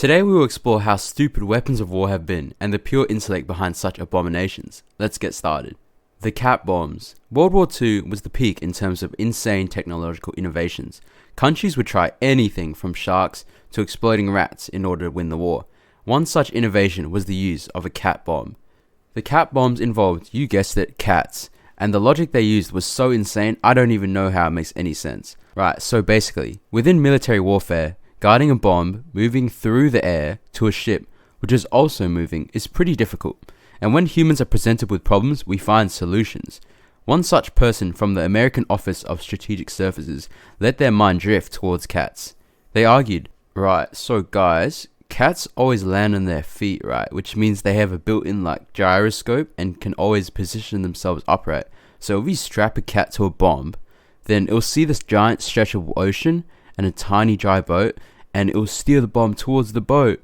Today we will explore how stupid weapons of war have been and the pure intellect behind such abominations. Let's get started. The cat bombs. World War II was the peak in terms of insane technological innovations. Countries would try anything from sharks to exploding rats in order to win the war. One such innovation was the use of a cat bomb. The cat bombs involved, you guessed it, cats. And the logic they used was so insane, I don't even know how it makes any sense. Right, so basically, within military warfare, guiding a bomb moving through the air to a ship, which is also moving, is pretty difficult. And when humans are presented with problems, we find solutions. One such person from the American Office of Strategic Services let their mind drift towards cats. They argued, right, so guys, cats always land on their feet, right? Which means they have a built-in gyroscope and can always position themselves upright. So if we strap a cat to a bomb, then it'll see this giant stretch of ocean and a tiny dry boat, and it will steer the bomb towards the boat.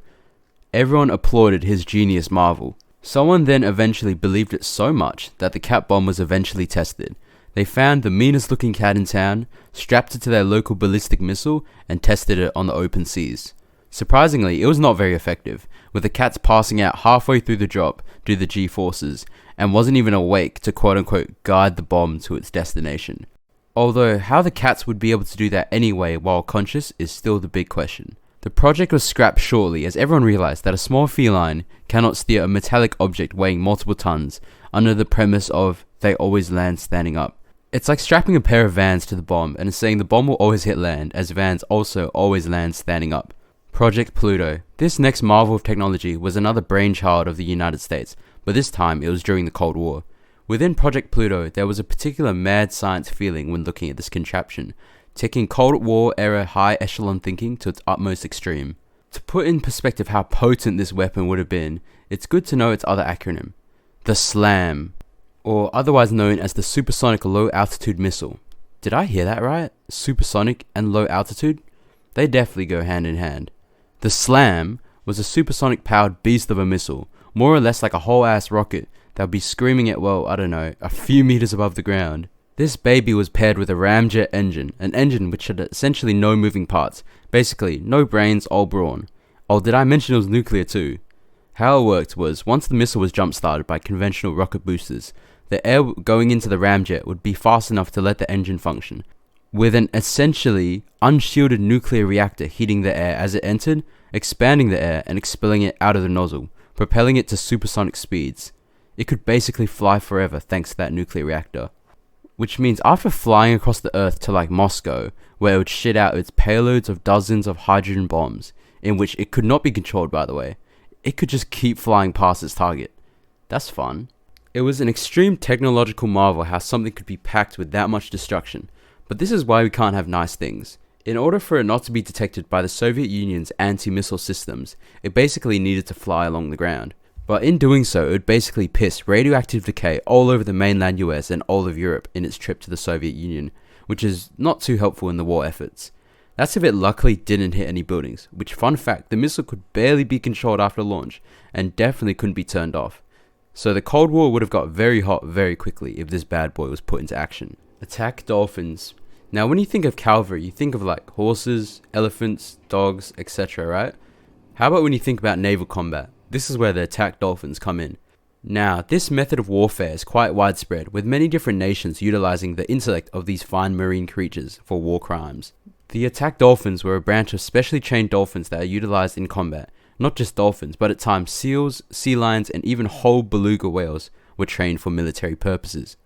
Everyone applauded his genius marvel. Someone then eventually believed it so much that the cat bomb was eventually tested. They found the meanest looking cat in town, strapped it to their local ballistic missile, and tested it on the open seas. Surprisingly, it was not very effective, with the cats passing out halfway through the drop due to the G-forces, and wasn't even awake to quote-unquote guide the bomb to its destination. Although, how the cats would be able to do that anyway while conscious is still the big question. The project was scrapped shortly as everyone realized that a small feline cannot steer a metallic object weighing multiple tons under the premise of they always land standing up. It's like strapping a pair of Vans to the bomb and saying the bomb will always hit land as Vans also always land standing up. Project Pluto. This next marvel of technology was another brainchild of the United States, but this time it was during the Cold War. Within Project Pluto, there was a particular mad science feeling when looking at this contraption, taking Cold War era high echelon thinking to its utmost extreme. To put in perspective how potent this weapon would have been, it's good to know its other acronym, the SLAM, or otherwise known as the Supersonic Low Altitude Missile. Did I hear that right? Supersonic and low altitude? They definitely go hand in hand. The SLAM was a supersonic powered beast of a missile, more or less like a whole ass rocket that would be screaming at, a few meters above the ground. This baby was paired with a ramjet engine, an engine which had essentially no moving parts, basically no brains, all brawn. Oh, did I mention it was nuclear too? How it worked was, once the missile was jump started by conventional rocket boosters, the air going into the ramjet would be fast enough to let the engine function, with an essentially unshielded nuclear reactor heating the air as it entered, expanding the air and expelling it out of the nozzle, propelling it to supersonic speeds. It could basically fly forever thanks to that nuclear reactor. Which means after flying across the Earth to Moscow, where it would shit out its payloads of dozens of hydrogen bombs, in which it could not be controlled by the way, it could just keep flying past its target. That's fun. It was an extreme technological marvel how something could be packed with that much destruction, but this is why we can't have nice things. In order for it not to be detected by the Soviet Union's anti-missile systems, it basically needed to fly along the ground. But in doing so, it would basically piss radioactive decay all over the mainland US and all of Europe in its trip to the Soviet Union, which is not too helpful in the war efforts. That's if it luckily didn't hit any buildings, which fun fact, the missile could barely be controlled after launch, and definitely couldn't be turned off. So the Cold War would have got very hot very quickly if this bad boy was put into action. Attack dolphins. Now when you think of cavalry, you think of horses, elephants, dogs, etc., right? How about when you think about naval combat? This is where the attack dolphins come in. Now, this method of warfare is quite widespread, with many different nations utilizing the intellect of these fine marine creatures for war crimes. The attack dolphins were a branch of specially trained dolphins that are utilized in combat. Not just dolphins, but at times seals, sea lions, and even whole beluga whales were trained for military purposes.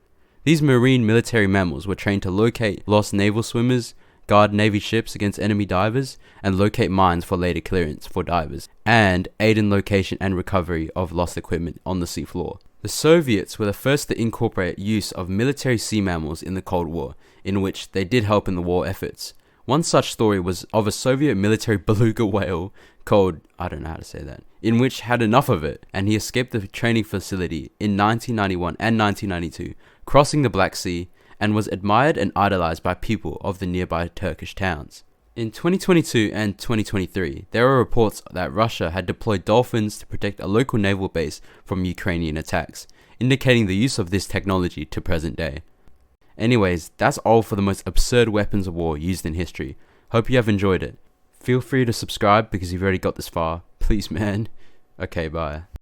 These marine military mammals were trained to locate lost naval swimmers, guard Navy ships against enemy divers, and locate mines for later clearance for divers, and aid in location and recovery of lost equipment on the seafloor. The Soviets were the first to incorporate use of military sea mammals in the Cold War, in which they did help in the war efforts. One such story was of a Soviet military beluga whale called, in which had enough of it, and he escaped the training facility in 1991 and 1992, crossing the Black Sea, and was admired and idolized by people of the nearby Turkish towns. In 2022 and 2023, there were reports that Russia had deployed dolphins to protect a local naval base from Ukrainian attacks, indicating the use of this technology to present day. Anyways, that's all for the most absurd weapons of war used in history. Hope you have enjoyed it. Feel free to subscribe because you've already got this far. Please, man. Okay, bye.